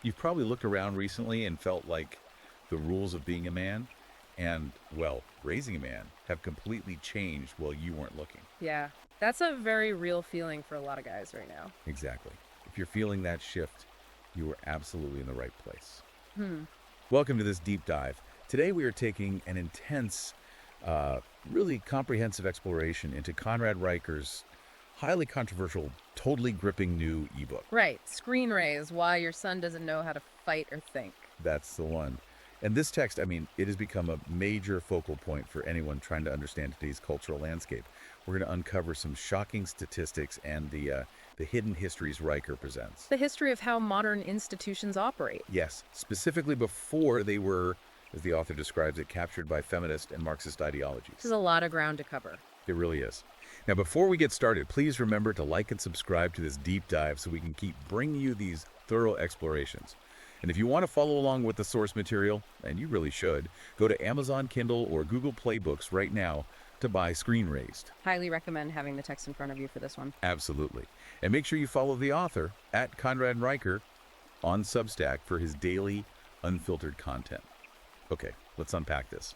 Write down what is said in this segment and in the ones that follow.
You've probably looked around recently and felt like the rules of being a man and, well, raising a man have completely changed while you weren't looking. Yeah, that's a very real feeling for a lot of guys right now. Exactly. If you're feeling that shift, you are absolutely in the right place. Hmm. Welcome to this deep dive. Today we are taking an intense, really comprehensive exploration into Conrad Reicher's highly controversial, totally gripping new ebook. Right, screen raise why your son doesn't know how to fight or think. That's the one. And this text, I mean, it has become a major focal point for anyone trying to understand today's cultural landscape. We're going to uncover some shocking statistics and the hidden histories Riker presents. The history of how modern institutions operate. Yes, specifically before they were, as the author describes it, captured by feminist and Marxist ideologies. This is a lot of ground to cover. It really is. Now, before we get started, please remember to like and subscribe to this deep dive so we can keep bringing you these thorough explorations. And if you want to follow along with the source material, and you really should, go to Amazon Kindle or Google Play Books right now to buy Screen Raised. Highly recommend having the text in front of you for this one. Absolutely. And make sure you follow the author at Conrad Reicher on Substack for his daily, unfiltered content. Okay, let's unpack this.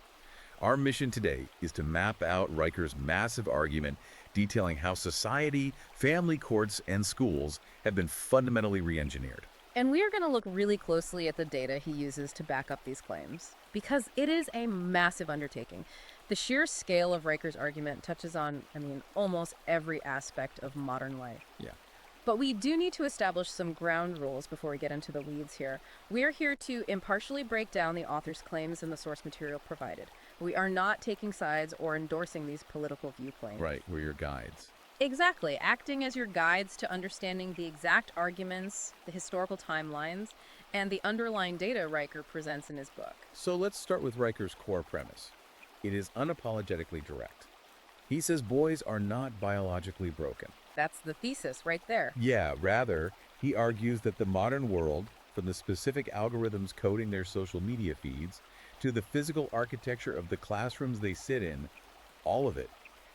Our mission today is to map out Reicher's massive argument detailing how society, family courts, and schools have been fundamentally re-engineered. And we are going to look really closely at the data he uses to back up these claims, because it is a massive undertaking. The sheer scale of Reicher's argument touches on, almost every aspect of modern life. Yeah. But we do need to establish some ground rules before we get into the weeds here. We are here to impartially break down the author's claims and the source material provided. We are not taking sides or endorsing these political viewpoints. Right, we're your guides. Exactly, acting as your guides to understanding the exact arguments, the historical timelines, and the underlying data Reicher presents in his book. So let's start with Reicher's core premise. It is unapologetically direct. He says boys are not biologically broken. That's the thesis right there. Yeah, rather, he argues that the modern world, from the specific algorithms coding their social media feeds to the physical architecture of the classrooms they sit in, all of it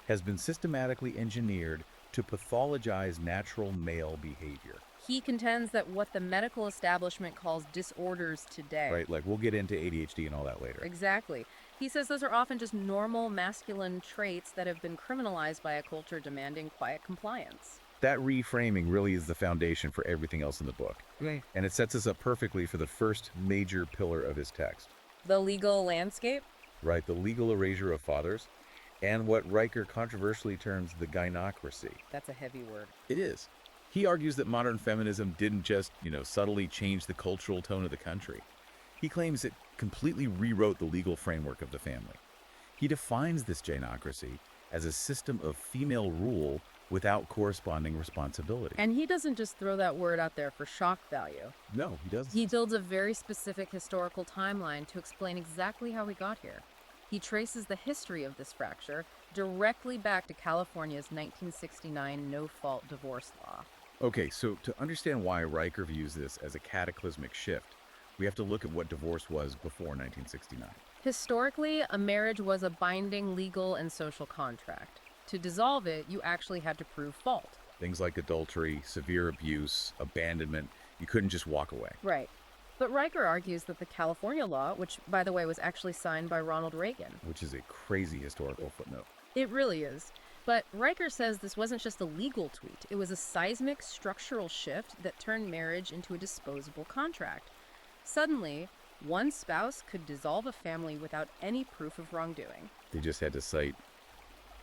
has been systematically engineered to pathologize natural male behavior. He contends that what the medical establishment calls disorders today. Right, like we'll get into ADHD and all that later. Exactly. He says those are often just normal masculine traits that have been criminalized by a culture demanding quiet compliance. That reframing really is the foundation for everything else in the book. Right. And it sets us up perfectly for the first major pillar of his text. The legal landscape? Right, the legal erasure of fathers, and what Reicher controversially terms the gynocracy. That's a heavy word. It is. He argues that modern feminism didn't just, subtly change the cultural tone of the country. He claims it completely rewrote the legal framework of the family. He defines this gynocracy as a system of female rule without corresponding responsibility. And he doesn't just throw that word out there for shock value. No, he doesn't. He builds a very specific historical timeline to explain exactly how we got here. He traces the history of this fracture directly back to California's 1969 no-fault divorce law. Okay, so to understand why Reicher views this as a cataclysmic shift, we have to look at what divorce was before 1969. Historically, a marriage was a binding legal and social contract. To dissolve it, you actually had to prove fault. Things like adultery, severe abuse, abandonment, you couldn't just walk away. Right. But Reicher argues that the California law, which, by the way, was actually signed by Ronald Reagan. Which is a crazy historical footnote. It really is. But Reicher says this wasn't just a legal tweak. It was a seismic structural shift that turned marriage into a disposable contract. Suddenly, one spouse could dissolve a family without any proof of wrongdoing. They just had to cite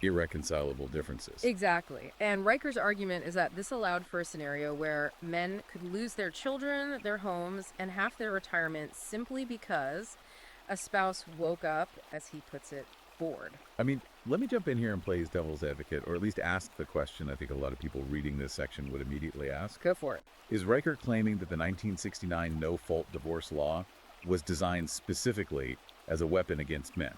irreconcilable differences. Exactly. And Reicher's argument is that this allowed for a scenario where men could lose their children, their homes, and half their retirement simply because a spouse woke up, as he puts it, bored. I mean, let me jump in here and play as devil's advocate, or at least ask the question I think a lot of people reading this section would immediately ask. Go for it. Is Reicher claiming that the 1969 no-fault divorce law was designed specifically as a weapon against men?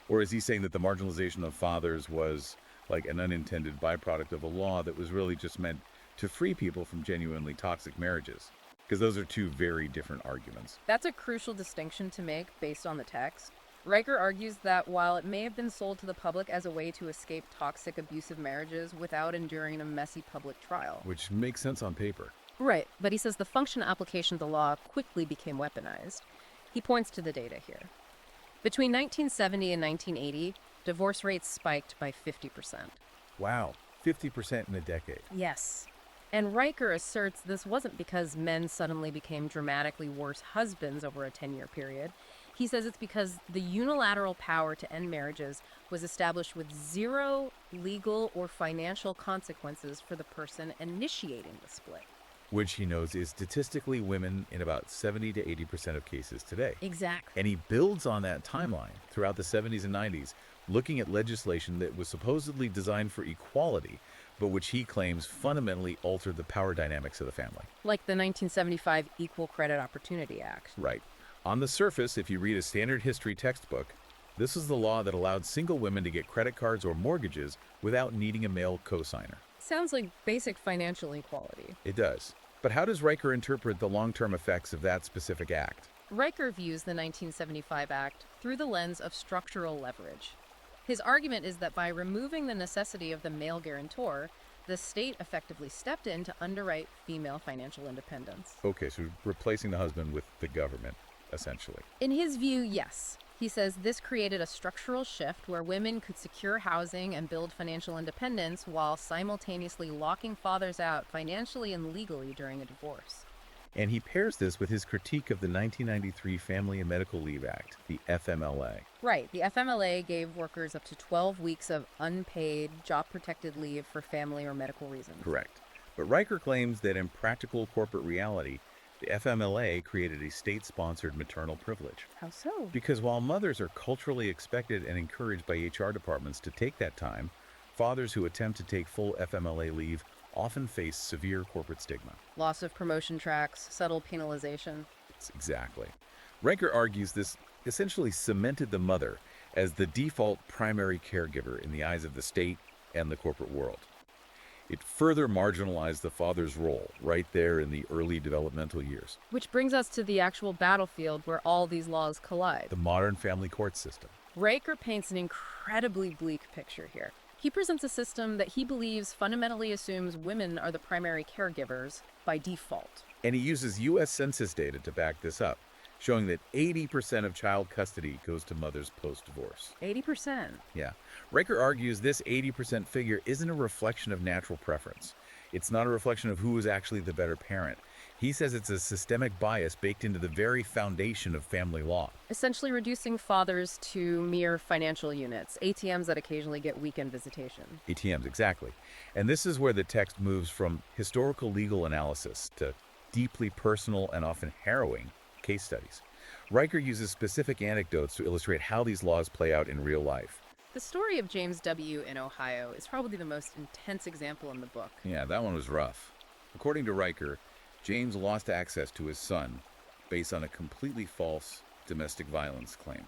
Or is he saying that the marginalization of fathers was like an unintended byproduct of a law that was really just meant to free people from genuinely toxic marriages? Because those are two very different arguments. That's a crucial distinction to make based on the text. Reicher argues that while it may have been sold to the public as a way to escape toxic, abusive marriages without enduring a messy public trial. Which makes sense on paper. Right, but he says the functional application of the law quickly became weaponized. He points to the data here. Between 1970 and 1980, divorce rates spiked by 50%. Wow, 50% in a decade. Yes. And Riker asserts this wasn't because men suddenly became dramatically worse husbands over a 10-year period. He says it's because the unilateral power to end marriages was established with zero legal or financial consequences for the person initiating the split. Which he knows is statistically women in about 70 to 80% of cases today. Exactly. And he builds on that timeline throughout the 70s and 90s, looking at legislation that was supposedly designed for equality, but which he claims fundamentally altered the power dynamics of the family. Like the 1975 Equal Credit Opportunity Act. Right. On the surface, if you read a standard history textbook, this is the law that allowed single women to get credit cards or mortgages without needing a male cosigner. Sounds like basic financial equality. It does. But how does Riker interpret the long-term effects of that specific act? Riker views the 1975 Act through the lens of structural leverage. His argument is that by removing the necessity of the male guarantor, the state effectively stepped in to underwrite female financial independence. Okay, so replacing the husband with the government, essentially. In his view, yes. He says this created a structural shift where women could secure housing and build financial independence while simultaneously locking fathers out financially and legally during a divorce. And he pairs this with his critique of the 1993 Family and Medical Leave Act, the FMLA. Right. The FMLA gave workers up to 12 weeks of unpaid, job-protected leave for family or medical reasons. Correct. But Riker claims that in practical corporate reality, the FMLA created a state-sponsored maternal privilege. How so? Because while mothers are culturally expected and encouraged by HR departments to take that time, fathers who attempt to take full FMLA leave often face severe corporate stigma. Loss of promotion tracks, subtle penalization. Exactly. Riker argues this essentially cemented the mother as the default primary caregiver in the eyes of the state and the corporate world. It further marginalized the father's role right there in the early developmental years. Which brings us to the actual battlefield where all these laws collide. The modern family court system. Riker paints an incredibly bleak picture here. He presents a system that he believes fundamentally assumes women are the primary caregivers by default. And he uses U.S. Census data to back this up, showing that 80% of child custody goes to mothers post-divorce. 80%. Yeah. Riker argues this 80% figure isn't a reflection of natural preference. It's not a reflection of who is actually the better parent. He says it's a systemic bias baked into the very foundation of family law. Essentially reducing fathers to mere financial units, ATMs that occasionally get weekend visitation. ATMs, exactly. And this is where the text moves from historical legal analysis to deeply personal and often harrowing case studies. Riker uses specific anecdotes to illustrate how these laws play out in real life. The story of James W. in Ohio is probably the most intense example in the book. Yeah, that one was rough. According to Riker, James lost access to his son based on a completely false domestic violence claim.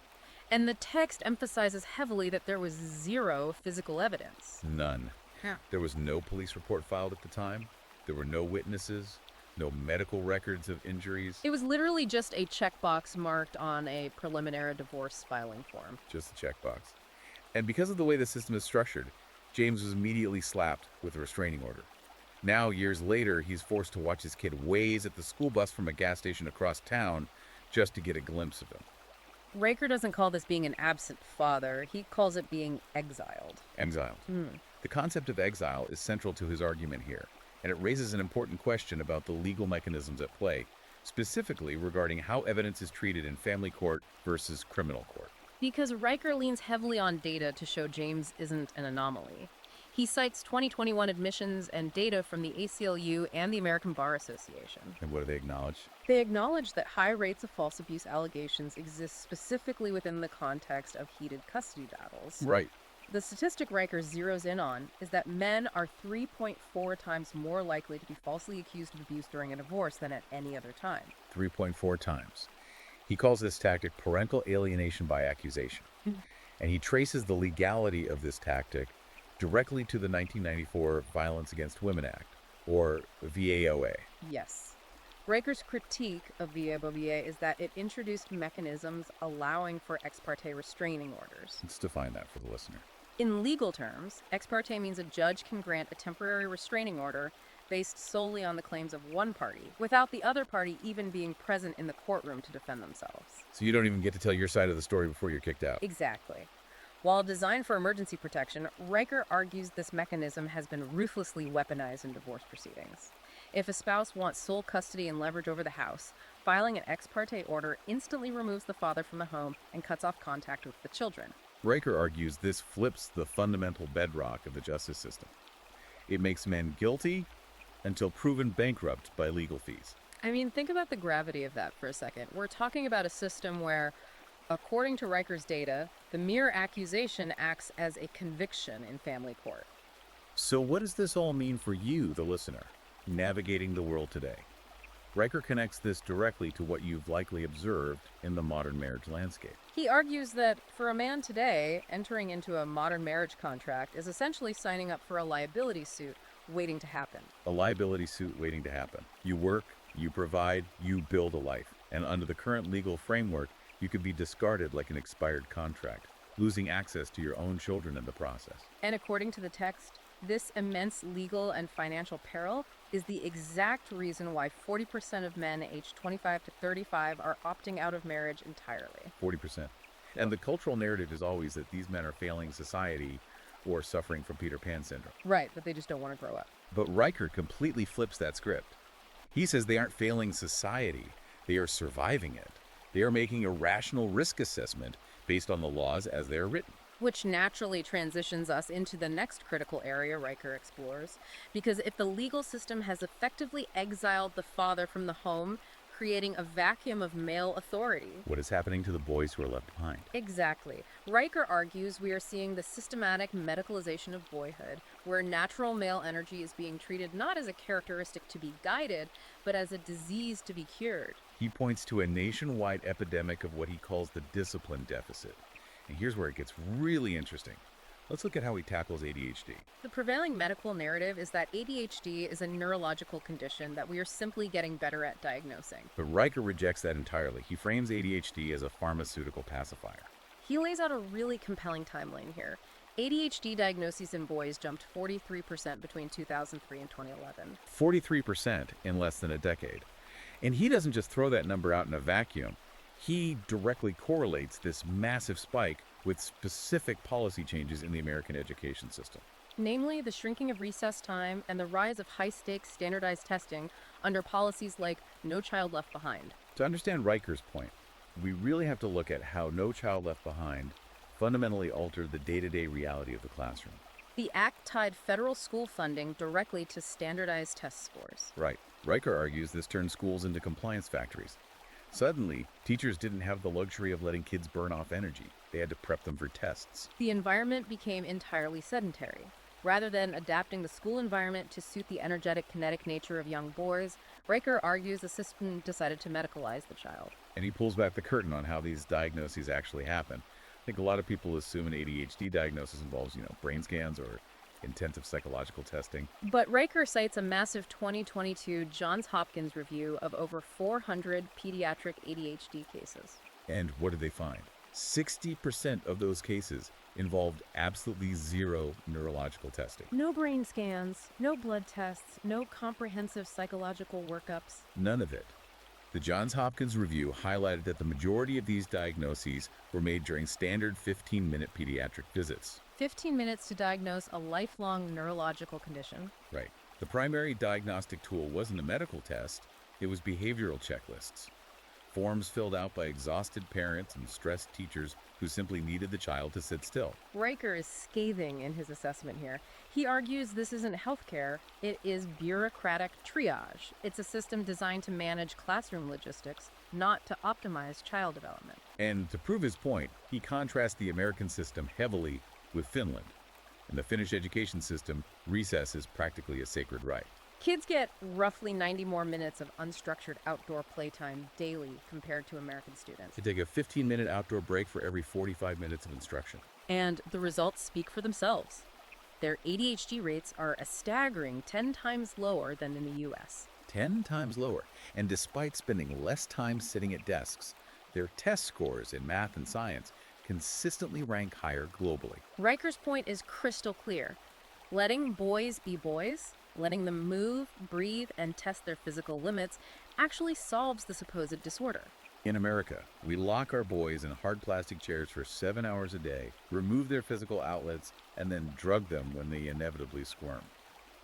And the text emphasizes heavily that there was zero physical evidence. None. Yeah. There was no police report filed at the time. There were no witnesses, no medical records of injuries. It was literally just a checkbox marked on a preliminary divorce filing form. Just a checkbox. And because of the way the system is structured, James was immediately slapped with a restraining order. Now, years later, he's forced to watch his kid waze at the school bus from a gas station across town just to get a glimpse of him. Riker doesn't call this being an absent father. He calls it being exiled. Exiled. The concept of exile is central to his argument here, and it raises an important question about the legal mechanisms at play, specifically regarding how evidence is treated in family court versus criminal court. Because Riker leans heavily on data to show James isn't an anomaly. He cites 2021 admissions and data from the ACLU and the American Bar Association. And what do they acknowledge? They acknowledge that high rates of false abuse allegations exist specifically within the context of heated custody battles. Right. The statistic Riker zeroes in on is that men are 3.4 times more likely to be falsely accused of abuse during a divorce than at any other time. 3.4 times. He calls this tactic parental alienation by accusation. And he traces the legality of this tactic directly to the 1994 Violence Against Women Act, or VAOA. Yes. Riker's critique of VAOA is that it introduced mechanisms allowing for ex parte restraining orders. Let's define that for the listener. In legal terms, ex parte means a judge can grant a temporary restraining order based solely on the claims of one party, without the other party even being present in the courtroom to defend themselves. So you don't even get to tell your side of the story before you're kicked out. Exactly. While designed for emergency protection, Riker argues this mechanism has been ruthlessly weaponized in divorce proceedings. If a spouse wants sole custody and leverage over the house, filing an ex parte order instantly removes the father from the home and cuts off contact with the children. Riker argues this flips the fundamental bedrock of the justice system. It makes men guilty until proven bankrupt by legal fees. I mean, think about the gravity of that for a second. We're talking about a system where, according to Riker's data, the mere accusation acts as a conviction in family court. So what does this all mean for you, the listener, navigating the world today? Riker connects this directly to what you've likely observed in the modern marriage landscape. He argues that for a man today, entering into a modern marriage contract is essentially signing up for a liability suit waiting to happen. A liability suit waiting to happen. You work, you provide, you build a life. And under the current legal framework, you could be discarded like an expired contract, losing access to your own children in the process. And according to the text, this immense legal and financial peril is the exact reason why 40% of men aged 25 to 35 are opting out of marriage entirely. 40%. And the cultural narrative is always that these men are failing society or suffering from Peter Pan syndrome. Right, that they just don't want to grow up. But Riker completely flips that script. He says they aren't failing society, they are surviving it. They are making a rational risk assessment based on the laws as they are written. Which naturally transitions us into the next critical area Riker explores, because if the legal system has effectively exiled the father from the home, creating a vacuum of male authority. What is happening to the boys who are left behind? Exactly. Riker argues we are seeing the systematic medicalization of boyhood, where natural male energy is being treated not as a characteristic to be guided, but as a disease to be cured. He points to a nationwide epidemic of what he calls the discipline deficit. And here's where it gets really interesting. Let's look at how he tackles ADHD. The prevailing medical narrative is that ADHD is a neurological condition that we are simply getting better at diagnosing. But Riker rejects that entirely. He frames ADHD as a pharmaceutical pacifier. He lays out a really compelling timeline here. ADHD diagnoses in boys jumped 43% between 2003 and 2011. 43% in less than a decade. And he doesn't just throw that number out in a vacuum. He directly correlates this massive spike with specific policy changes in the American education system. Namely, the shrinking of recess time and the rise of high-stakes standardized testing under policies like No Child Left Behind. To understand Riker's point, we really have to look at how No Child Left Behind fundamentally altered the day-to-day reality of the classroom. The act tied federal school funding directly to standardized test scores. Right. Riker argues this turned schools into compliance factories. Suddenly, teachers didn't have the luxury of letting kids burn off energy. They had to prep them for tests. The environment became entirely sedentary. Rather than adapting the school environment to suit the energetic, kinetic nature of young boys, Riker argues the system decided to medicalize the child. And he pulls back the curtain on how these diagnoses actually happen. I think a lot of people assume an ADHD diagnosis involves, brain scans or intensive psychological testing. But Riker cites a massive 2022 Johns Hopkins review of over 400 pediatric ADHD cases. And what did they find? 60% of those cases involved absolutely zero neurological testing. No brain scans, no blood tests, no comprehensive psychological workups. None of it. The Johns Hopkins review highlighted that the majority of these diagnoses were made during standard 15-minute pediatric visits. 15 minutes to diagnose a lifelong neurological condition. Right. The primary diagnostic tool wasn't a medical test, it was behavioral checklists. Forms filled out by exhausted parents and stressed teachers who simply needed the child to sit still. Riker is scathing in his assessment here. He argues this isn't healthcare, it is bureaucratic triage. It's a system designed to manage classroom logistics, not to optimize child development. And to prove his point, he contrasts the American system heavily with Finland. In the Finnish education system, recess is practically a sacred right. Kids get roughly 90 more minutes of unstructured outdoor playtime daily compared to American students. They take a 15-minute outdoor break for every 45 minutes of instruction. And the results speak for themselves. Their ADHD rates are a staggering 10 times lower than in the US. 10 times lower. And despite spending less time sitting at desks, their test scores in math and science consistently rank higher globally. Riker's point is crystal clear. Letting boys be boys, letting them move, breathe, and test their physical limits actually solves the supposed disorder. In America, we lock our boys in hard plastic chairs for 7 hours a day, remove their physical outlets, and then drug them when they inevitably squirm.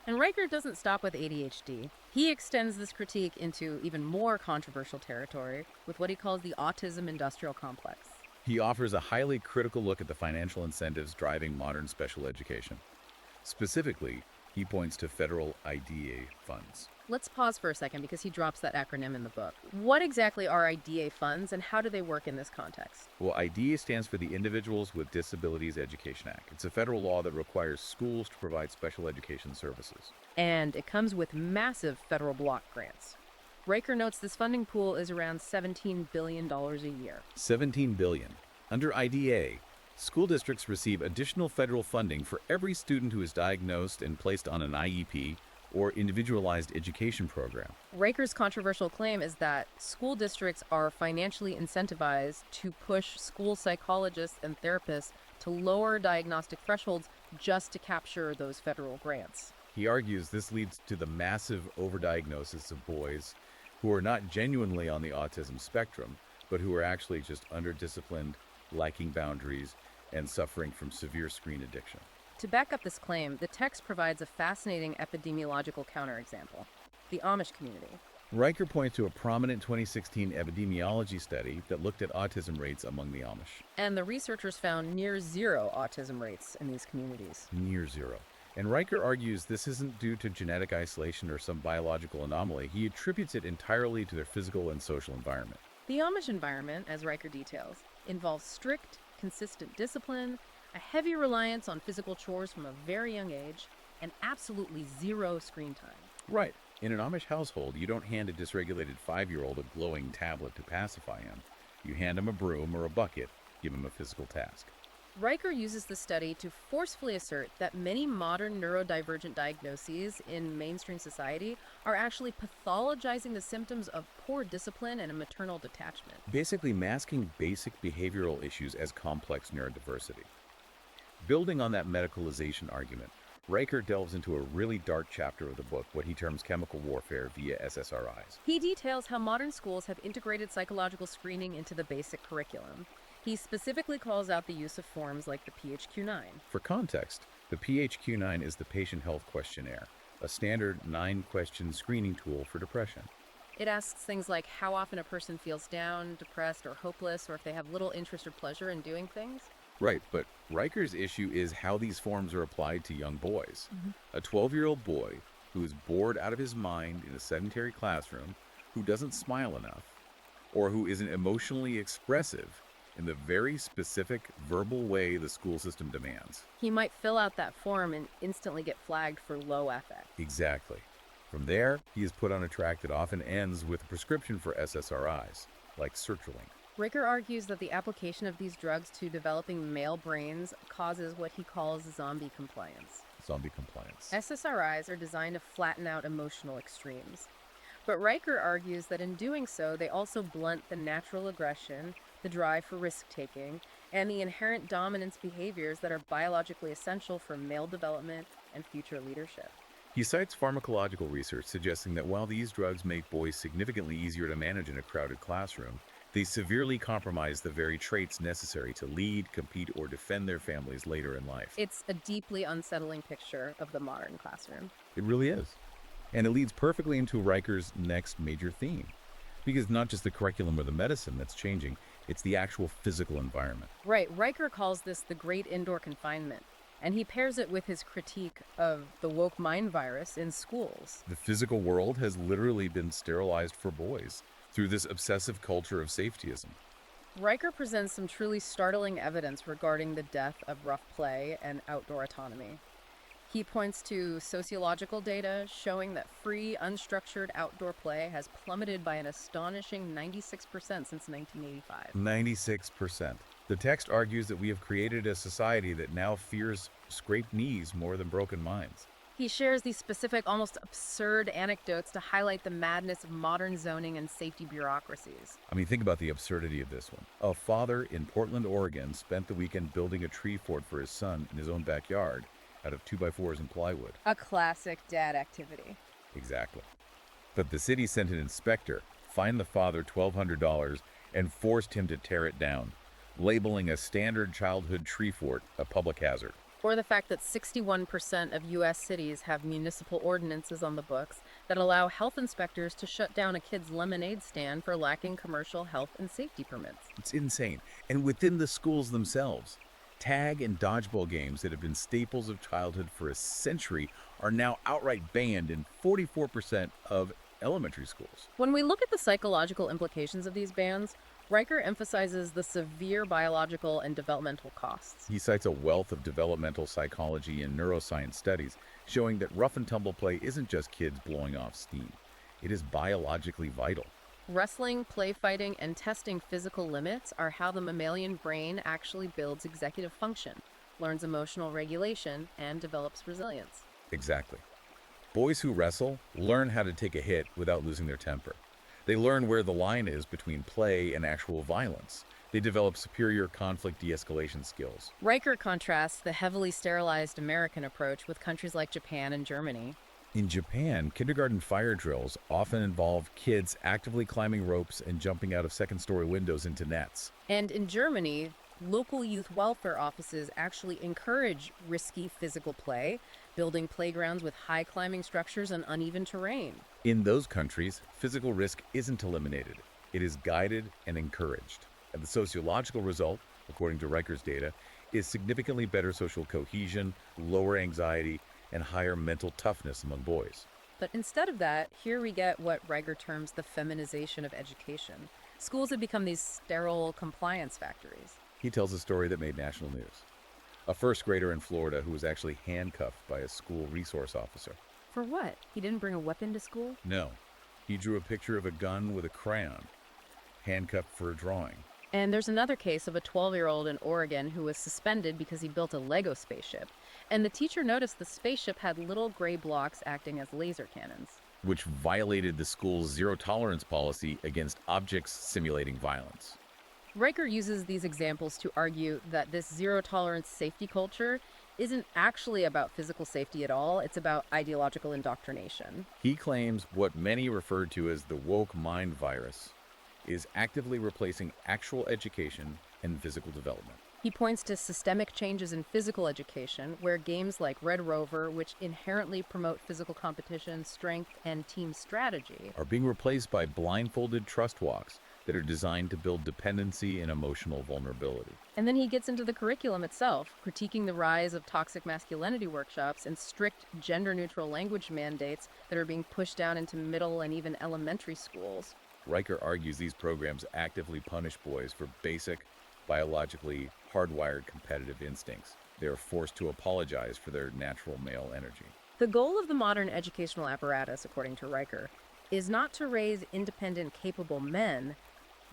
And Riker doesn't stop with ADHD. He extends this critique into even more controversial territory with what he calls the autism industrial complex. He offers a highly critical look at the financial incentives driving modern special education. Specifically, he points to federal IDEA funds. Let's pause for a second because he drops that acronym in the book. What exactly are IDEA funds and how do they work in this context? Well, IDEA stands for the Individuals with Disabilities Education Act. It's a federal law that requires schools to provide special education services. And it comes with massive federal block grants. Riker notes this funding pool is around $17 billion a year. $17 billion. Under IDEA, school districts receive additional federal funding for every student who is diagnosed and placed on an IEP or individualized education program. Riker's controversial claim is that school districts are financially incentivized to push school psychologists and therapists to lower diagnostic thresholds just to capture those federal grants. He argues this leads to the massive overdiagnosis of boys who are not genuinely on the autism spectrum, but who are actually just under-disciplined, lacking boundaries, and suffering from severe screen addiction. To back up this claim, the text provides a fascinating epidemiological counterexample: the Amish community. Riker points to a prominent 2016 epidemiology study that looked at autism rates among the Amish. And the researchers found near zero autism rates in these communities. Near zero. And Riker argues this isn't due to genetic isolation or some biological anomaly. He attributes it entirely to their physical and social environment. The Amish environment, as Riker details, involves strict, consistent discipline, a heavy reliance on physical chores from a very young age, and absolutely zero screen time. Right. In an Amish household, you don't hand a dysregulated 5-year-old a glowing tablet to pacify him. You hand him a broom or a bucket, give him a physical task. Riker uses the study to forcefully assert that many modern neurodivergent diagnoses in mainstream society are actually pathologizing the symptoms of poor discipline and a maternal detachment. Basically masking basic behavioral issues as complex neurodiversity. Building on that medicalization argument, Riker delves into a really dark chapter of the book, what he terms chemical warfare via SSRIs. He details how modern schools have integrated psychological screening into the basic curriculum. He specifically calls out the use of forms like the PHQ-9. For context, the PHQ-9 is the Patient Health Questionnaire, a standard 9-question screening tool for depression. It asks things like how often a person feels down, depressed, or hopeless, or if they have little interest or pleasure in doing things. Right, but Riker's issue is how these forms are applied to young boys. A 12-year-old boy who is bored out of his mind in a sedentary classroom, who doesn't smile enough, or who isn't emotionally expressive in the very specific verbal way the school system demands. He might fill out that form and instantly get flagged for low affect. Exactly. From there, he is put on a track that often ends with a prescription for SSRIs, like sertraline. Riker argues that the application of these drugs to developing male brains causes what he calls zombie compliance. Zombie compliance. SSRIs are designed to flatten out emotional extremes. But Riker argues that in doing so, they also blunt the natural aggression, the drive for risk-taking, and the inherent dominance behaviors that are biologically essential for male development and future leadership. He cites pharmacological research suggesting that while these drugs make boys significantly easier to manage in a crowded classroom, they severely compromise the very traits necessary to lead, compete, or defend their families later in life. It's a deeply unsettling picture of the modern classroom. It really is. And it leads perfectly into Riker's next major theme. Because it's not just the curriculum or the medicine that's changing, it's the actual physical environment. Right, Riker calls this the great indoor confinement, and he pairs it with his critique of the woke mind virus in schools. The physical world has literally been sterilized for boys through this obsessive culture of safetyism. Riker presents some truly startling evidence regarding the death of rough play and outdoor autonomy. He points to sociological data showing that free, unstructured outdoor play has plummeted by an astonishing 96% since 1985. 96%. The text argues that we have created a society that now fears scraped knees more than broken minds. He shares these specific, almost absurd anecdotes to highlight the madness of modern zoning and safety bureaucracies. I mean, think about the absurdity of this one. A father in Portland, Oregon spent the weekend building a tree fort for his son in his own backyard, out of 2x4s and plywood. A classic dad activity. Exactly. But the city sent an inspector, fined the father $1,200, and forced him to tear it down, labeling a standard childhood tree fort a public hazard. Or the fact that 61% of U.S. cities have municipal ordinances on the books that allow health inspectors to shut down a kid's lemonade stand for lacking commercial health and safety permits. It's insane. And within the schools themselves, tag and dodgeball games that have been staples of childhood for a century are now outright banned in 44% of elementary schools. When we look at the psychological implications of these bans, Riker emphasizes the severe biological and developmental costs. He cites a wealth of developmental psychology and neuroscience studies showing that rough and tumble play isn't just kids blowing off steam. It is biologically vital. Wrestling, play fighting, and testing physical limits are how the mammalian brain actually builds executive function, learns emotional regulation, and develops resilience. Exactly. Boys who wrestle learn how to take a hit without losing their temper. They learn where the line is between play and actual violence. They develop superior conflict de-escalation skills. Riker contrasts the heavily sterilized American approach with countries like Japan and Germany. In Japan, kindergarten fire drills often involve kids actively climbing ropes and jumping out of second-story windows into nets. And in Germany, local youth welfare offices actually encourage risky physical play, building playgrounds with high climbing structures and uneven terrain. In those countries, physical risk isn't eliminated. It is guided and encouraged. And the sociological result, according to Riker's data, is significantly better social cohesion, lower anxiety, and higher mental toughness among boys. But instead of that, here we get what Riker terms the feminization of education. Schools have become these sterile compliance factories. He tells a story that made national news. A first grader in Florida who was actually handcuffed by a school resource officer. For what? He didn't bring a weapon to school? No, he drew a picture of a gun with a crayon, handcuffed for a drawing. And there's another case of a 12-year-old in Oregon who was suspended because he built a Lego spaceship. And the teacher noticed the spaceship had little gray blocks acting as laser cannons. Which violated the school's zero-tolerance policy against objects simulating violence. Riker uses these examples to argue that this zero-tolerance safety culture isn't actually about physical safety at all. It's about ideological indoctrination. He claims what many refer to as the woke mind virus is actively replacing actual education and physical development. He points to systemic changes in physical education, where games like Red Rover, which inherently promote physical competition, strength, and team strategy, are being replaced by blindfolded trust walks that are designed to build dependency and emotional vulnerability. And then he gets into the curriculum itself, critiquing the rise of toxic masculinity workshops and strict gender-neutral language mandates that are being pushed down into middle and even elementary schools. Riker argues these programs actively punish boys for basic, biologically hardwired competitive instincts. They are forced to apologize for their natural male energy. The goal of the modern educational apparatus, according to Riker, is not to raise independent, capable men,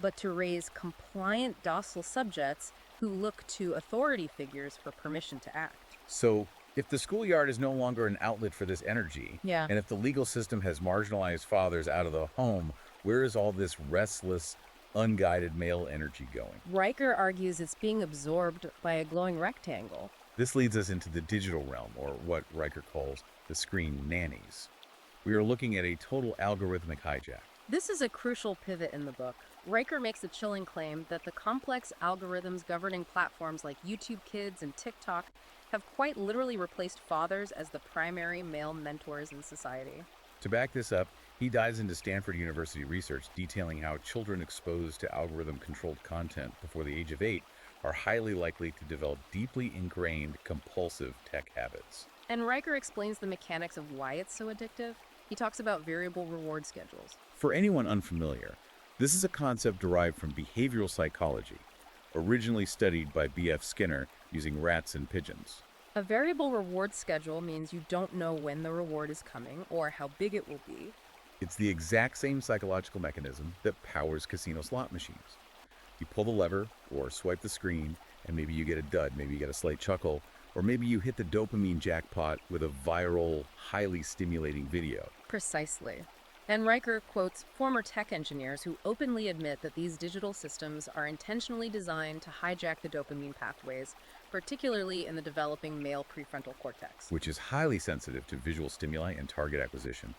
but to raise compliant, docile subjects who look to authority figures for permission to act. So, if the schoolyard is no longer an outlet for this energy, Yeah. and if the legal system has marginalized fathers out of the home, where is all this restless, unguided male energy going? Riker argues it's being absorbed by a glowing rectangle. This leads us into the digital realm, or what Riker calls the screen nannies. We are looking at a total algorithmic hijack. This is a crucial pivot in the book. Riker makes a chilling claim that the complex algorithms governing platforms like YouTube Kids and TikTok have quite literally replaced fathers as the primary male mentors in society. To back this up, he dives into Stanford University research detailing how children exposed to algorithm-controlled content before the age of 8 are highly likely to develop deeply ingrained compulsive tech habits. And Riker explains the mechanics of why it's so addictive. He talks about variable reward schedules. For anyone unfamiliar, this is a concept derived from behavioral psychology, originally studied by B.F. Skinner using rats and pigeons. A variable reward schedule means you don't know when the reward is coming or how big it will be. It's the exact same psychological mechanism that powers casino slot machines. You pull the lever or swipe the screen, and maybe you get a dud, maybe you get a slight chuckle, or maybe you hit the dopamine jackpot with a viral, highly stimulating video. Precisely. And Riker quotes former tech engineers who openly admit that these digital systems are intentionally designed to hijack the dopamine pathways, particularly in the developing male prefrontal cortex. which is highly sensitive to visual stimuli and target acquisition.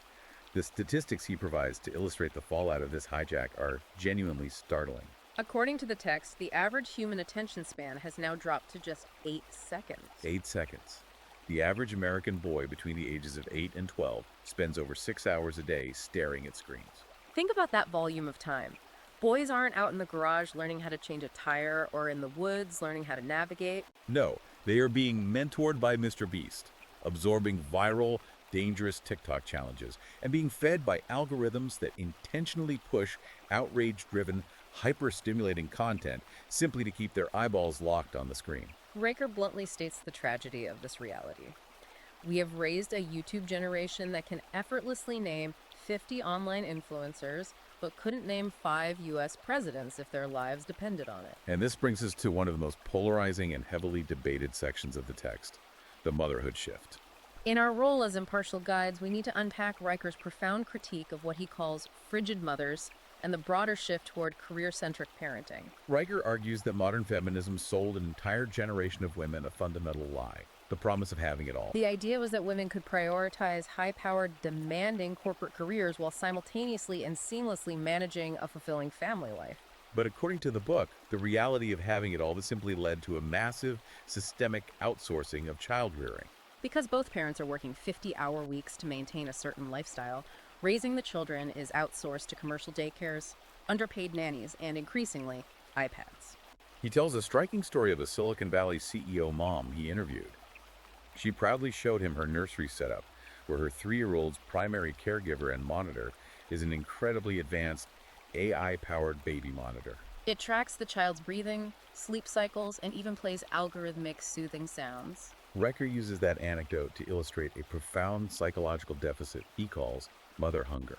The statistics he provides to illustrate the fallout of this hijack are genuinely startling. According to the text, the average human attention span has now dropped to just 8 seconds. 8 seconds. The average American boy between the ages of 8 and 12 spends over 6 hours a day staring at screens. Think about that volume of time. Boys aren't out in the garage learning how to change a tire or in the woods learning how to navigate. No, they are being mentored by Mr. Beast, absorbing viral, dangerous TikTok challenges, and being fed by algorithms that intentionally push outrage-driven, hyper-stimulating content simply to keep their eyeballs locked on the screen. Riker bluntly states the tragedy of this reality. We have raised a YouTube generation that can effortlessly name 50 online influencers, but couldn't name 5 U.S. presidents if their lives depended on it. And this brings us to one of the most polarizing and heavily debated sections of the text, the motherhood shift. In our role as impartial guides, we need to unpack Riker's profound critique of what he calls frigid mothers and the broader shift toward career-centric parenting. Riker argues that modern feminism sold an entire generation of women a fundamental lie, the promise of having it all. The idea was that women could prioritize high-powered, demanding corporate careers while simultaneously and seamlessly managing a fulfilling family life. But according to the book, the reality of having it all has simply led to a massive, systemic outsourcing of child rearing. Because both parents are working 50-hour weeks to maintain a certain lifestyle, raising the children is outsourced to commercial daycares, underpaid nannies, and increasingly, iPads. He tells a striking story of a Silicon Valley CEO mom he interviewed. She proudly showed him her nursery setup, where her 3-year-old's primary caregiver and monitor is an incredibly advanced AI-powered baby monitor. It tracks the child's breathing, sleep cycles, and even plays algorithmic soothing sounds. Riker uses that anecdote to illustrate a profound psychological deficit he calls mother hunger.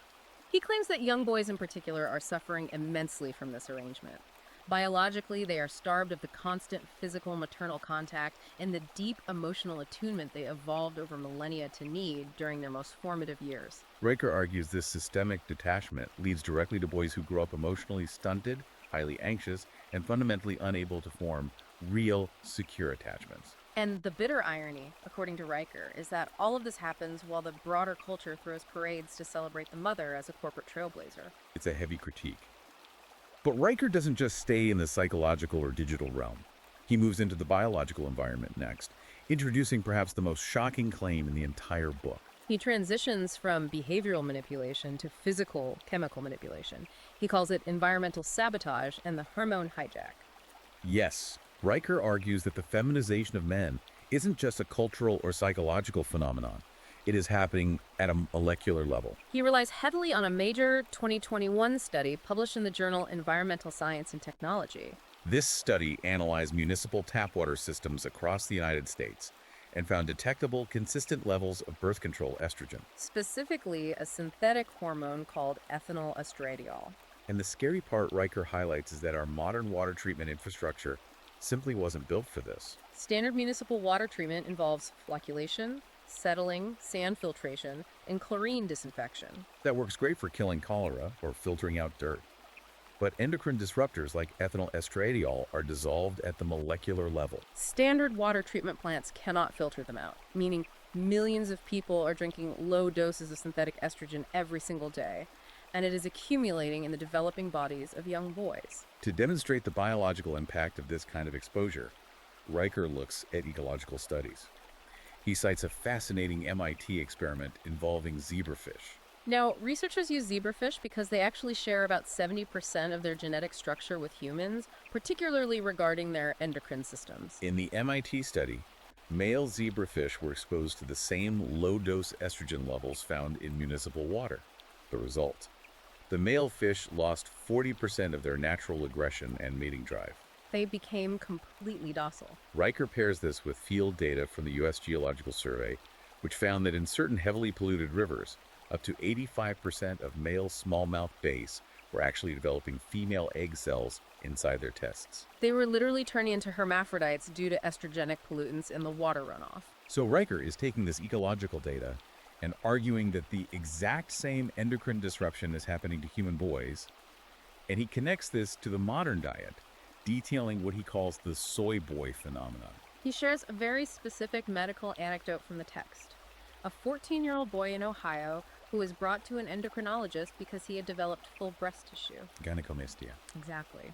He claims that young boys in particular are suffering immensely from this arrangement. Biologically, they are starved of the constant physical maternal contact and the deep emotional attunement they evolved over millennia to need during their most formative years. Riker argues this systemic detachment leads directly to boys who grow up emotionally stunted, highly anxious, and fundamentally unable to form real, secure attachments. And the bitter irony, according to Riker, is that all of this happens while the broader culture throws parades to celebrate the mother as a corporate trailblazer. It's a heavy critique. But Riker doesn't just stay in the psychological or digital realm. He moves into the biological environment next, introducing perhaps the most shocking claim in the entire book. He transitions from behavioral manipulation to physical chemical manipulation. He calls it environmental sabotage and the hormone hijack. Yes, Riker argues that the feminization of men isn't just a cultural or psychological phenomenon. It is happening at a molecular level. He relies heavily on a major 2021 study published in the journal Environmental Science and Technology. This study analyzed municipal tap water systems across the United States and found detectable, consistent levels of birth control estrogen. Specifically, a synthetic hormone called ethinyl estradiol. And the scary part Riker highlights is that our modern water treatment infrastructure simply wasn't built for this. Standard municipal water treatment involves flocculation, settling, sand filtration, and chlorine disinfection. That works great for killing cholera or filtering out dirt. But endocrine disruptors like ethinyl estradiol are dissolved at the molecular level. Standard water treatment plants cannot filter them out, meaning millions of people are drinking low doses of synthetic estrogen every single day, and it is accumulating in the developing bodies of young boys. To demonstrate the biological impact of this kind of exposure, Riker looks at ecological studies. He cites a fascinating MIT experiment involving zebrafish. Now, researchers use zebrafish because they actually share about 70% of their genetic structure with humans, particularly regarding their endocrine systems. In the MIT study, male zebrafish were exposed to the same low-dose estrogen levels found in municipal water. The result: the male fish lost 40% of their natural aggression and mating drive. They became completely docile. Riker pairs this with field data from the U.S. Geological Survey, which found that in certain heavily polluted rivers, up to 85% of male smallmouth bass were actually developing female egg cells inside their tests. They were literally turning into hermaphrodites due to estrogenic pollutants in the water runoff. So Riker is taking this ecological data and arguing that the exact same endocrine disruption is happening to human boys, and he connects this to the modern diet, detailing what he calls the soy boy phenomenon. He shares a very specific medical anecdote from the text. A 14-year-old boy in Ohio who was brought to an endocrinologist because he had developed full breast tissue. Gynecomastia. Exactly.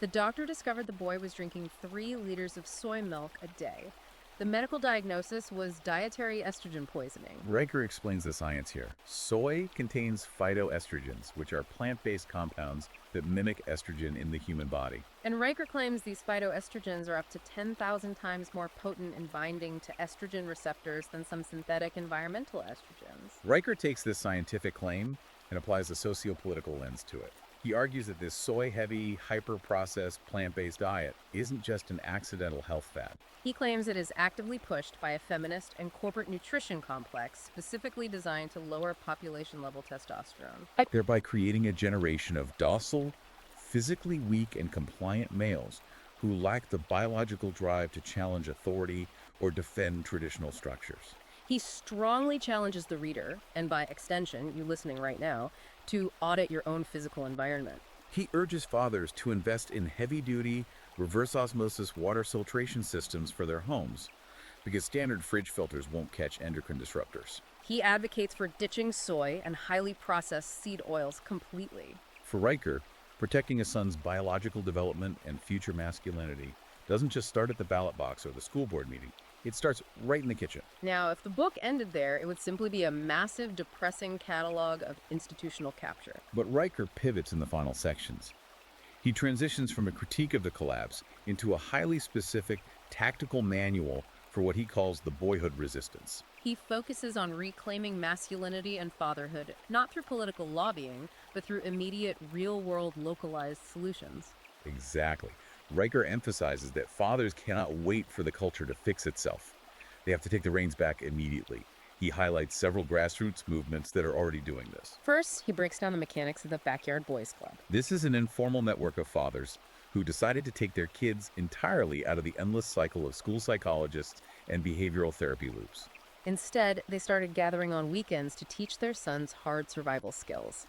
The doctor discovered the boy was drinking 3 liters of soy milk a day. The medical diagnosis was dietary estrogen poisoning. Riker explains the science here. Soy contains phytoestrogens, which are plant-based compounds that mimic estrogen in the human body. And Riker claims these phytoestrogens are up to 10,000 times more potent in binding to estrogen receptors than some synthetic environmental estrogens. Riker takes this scientific claim and applies a socio-political lens to it. He argues that this soy-heavy, hyper-processed, plant-based diet isn't just an accidental health fad. He claims it is actively pushed by a feminist and corporate nutrition complex specifically designed to lower population-level testosterone. Thereby creating a generation of docile, physically weak, and compliant males who lack the biological drive to challenge authority or defend traditional structures. He strongly challenges the reader, and by extension, you listening right now, to audit your own physical environment. He urges fathers to invest in heavy-duty, reverse osmosis water filtration systems for their homes, because standard fridge filters won't catch endocrine disruptors. He advocates for ditching soy and highly processed seed oils completely. For Riker, protecting a son's biological development and future masculinity doesn't just start at the ballot box or the school board meeting. It starts right in the kitchen. Now, if the book ended there, it would simply be a massive, depressing catalog of institutional capture. But Riker pivots in the final sections. He transitions from a critique of the collapse into a highly specific, tactical manual for what he calls the boyhood resistance. He focuses on reclaiming masculinity and fatherhood, not through political lobbying, but through immediate, real-world, localized solutions. Exactly. Riker emphasizes that fathers cannot wait for the culture to fix itself. They have to take the reins back immediately. He highlights several grassroots movements that are already doing this. First, he breaks down the mechanics of the Backyard Boys Club. This is an informal network of fathers who decided to take their kids entirely out of the endless cycle of school psychologists and behavioral therapy loops. Instead, they started gathering on weekends to teach their sons hard survival skills.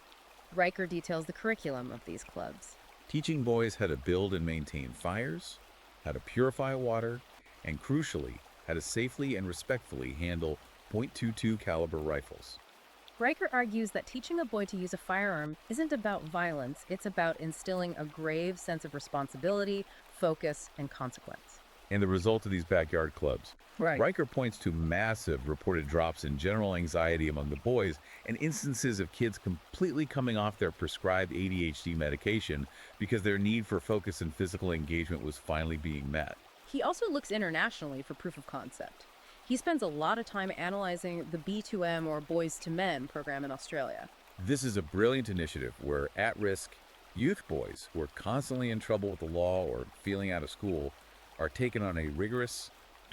Riker details the curriculum of these clubs. Teaching boys how to build and maintain fires, how to purify water, and crucially, how to safely and respectfully handle .22 caliber rifles. Riker argues that teaching a boy to use a firearm isn't about violence, it's about instilling a grave sense of responsibility, focus, and consequence. And the result of these backyard clubs. Right. Riker points to massive reported drops in general anxiety among the boys and instances of kids completely coming off their prescribed ADHD medication because their need for focus and physical engagement was finally being met. He also looks internationally for proof of concept. He spends a lot of time analyzing the B2M or Boys to Men program in Australia. This is a brilliant initiative where at-risk youth boys who are constantly in trouble with the law or feeling out of school are taken on a rigorous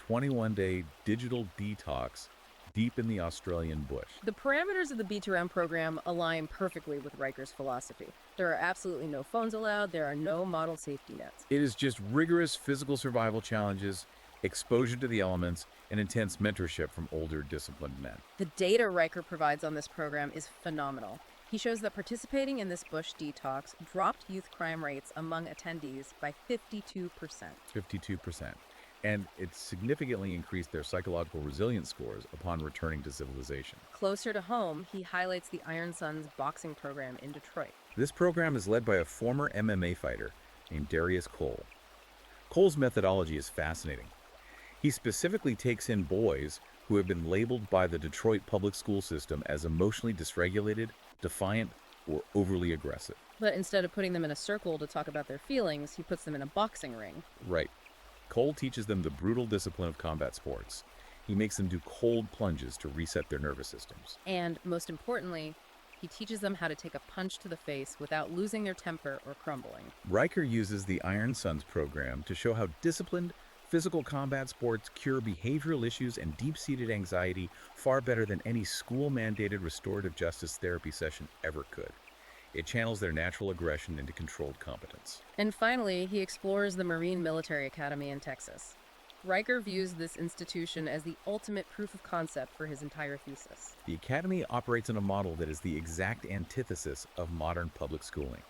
21-day digital detox deep in the Australian bush. The parameters of the B2M program align perfectly with Riker's philosophy. There are absolutely no phones allowed, there are no model safety nets. It is just rigorous physical survival challenges, exposure to the elements, and intense mentorship from older, disciplined men. The data Riker provides on this program is phenomenal. He shows that participating in this bush detox dropped youth crime rates among attendees by 52%. 52%. And it significantly increased their psychological resilience scores upon returning to civilization. Closer to home, he highlights the Iron Sons boxing program in Detroit. This program is led by a former MMA fighter named Darius Cole. Cole's methodology is fascinating. He specifically takes in boys who have been labeled by the Detroit public school system as emotionally dysregulated, defiant, or overly aggressive. But instead of putting them in a circle to talk about their feelings, he puts them in a boxing ring. Right. Cole teaches them the brutal discipline of combat sports. He makes them do cold plunges to reset their nervous systems. And most importantly, he teaches them how to take a punch to the face without losing their temper or crumbling. Riker uses the Iron Sons program to show how disciplined, physical combat sports cure behavioral issues and deep-seated anxiety far better than any school-mandated restorative justice therapy session ever could. It channels their natural aggression into controlled competence. And finally, he explores the Marine Military Academy in Texas. Riker views this institution as the ultimate proof of concept for his entire thesis. The Academy operates in a model that is the exact antithesis of modern public schooling.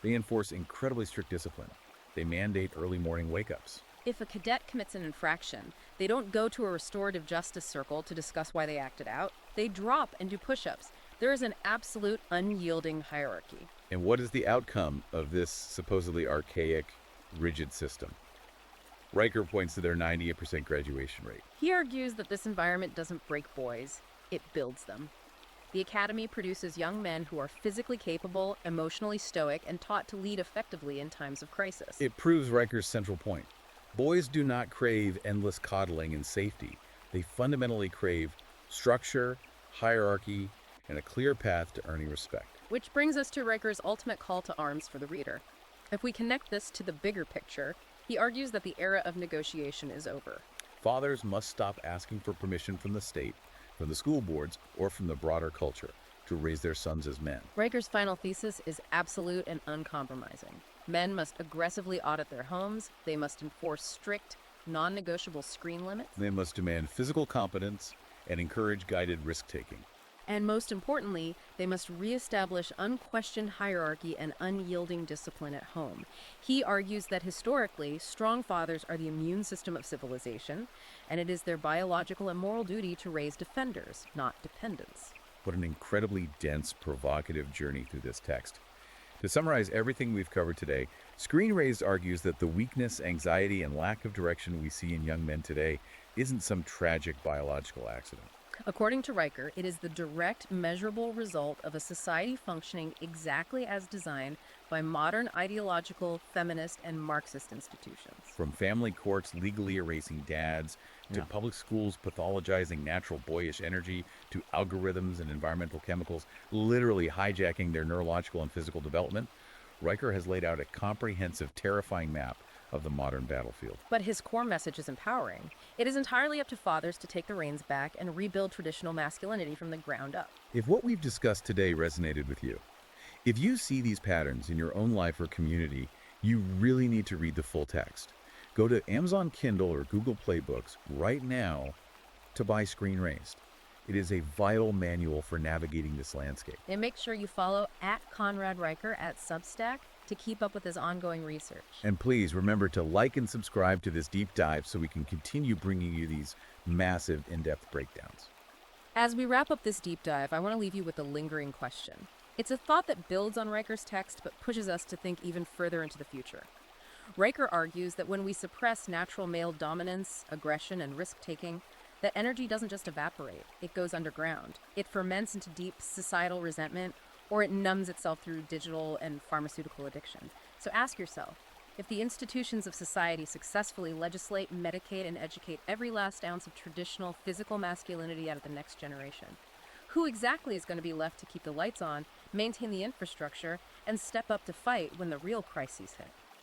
They enforce incredibly strict discipline. They mandate early morning wake-ups. If a cadet commits an infraction, they don't go to a restorative justice circle to discuss why they acted out. They drop and do push-ups. There is an absolute unyielding hierarchy. And what is the outcome of this supposedly archaic, rigid system? Riker points to their 98% graduation rate. He argues that this environment doesn't break boys, it builds them. The academy produces young men who are physically capable, emotionally stoic, and taught to lead effectively in times of crisis. It proves Riker's central point. Boys do not crave endless coddling and safety. They fundamentally crave structure, hierarchy, and a clear path to earning respect. Which brings us to Riker's ultimate call to arms for the reader. If we connect this to the bigger picture, he argues that the era of negotiation is over. Fathers must stop asking for permission from the state, from the school boards, or from the broader culture to raise their sons as men. Riker's final thesis is absolute and uncompromising. Men must aggressively audit their homes, they must enforce strict, non-negotiable screen limits, They must demand physical competence and encourage guided risk-taking. and most importantly, they must reestablish unquestioned hierarchy and unyielding discipline at home. He argues that historically, strong fathers are the immune system of civilization, and it is their biological and moral duty to raise defenders, not dependents. What an incredibly dense, provocative journey through this text. To summarize everything we've covered today, Screen Raised argues that the weakness, anxiety, and lack of direction we see in young men today isn't some tragic biological accident. According to Riker, it is the direct, measurable result of a society functioning exactly as designed by modern ideological, feminist, and Marxist institutions. From family courts legally erasing dads, to public schools pathologizing natural boyish energy, to algorithms and environmental chemicals literally hijacking their neurological and physical development, Riker has laid out a comprehensive, terrifying map of the modern battlefield. But his core message is empowering. It is entirely up to fathers to take the reins back and rebuild traditional masculinity from the ground up. If what we've discussed today resonated with you, if you see these patterns in your own life or community, you really need to read the full text. Go to Amazon Kindle or Google Play Books right now to buy Screen Raised. It is a vital manual for navigating this landscape. And make sure you follow at Conrad Riker at Substack to keep up with his ongoing research. And please remember to like and subscribe to this deep dive so we can continue bringing you these massive, in-depth breakdowns. As we wrap up this deep dive, I want to leave you with a lingering question. It's a thought that builds on Riker's text but pushes us to think even further into the future. Riker argues that when we suppress natural male dominance, aggression, and risk-taking, that energy doesn't just evaporate, it goes underground. It ferments into deep societal resentment, or it numbs itself through digital and pharmaceutical addiction. So ask yourself, if the institutions of society successfully legislate, medicate, and educate every last ounce of traditional physical masculinity out of the next generation, who exactly is going to be left to keep the lights on, maintain the infrastructure, and step up to fight when the real crises hit?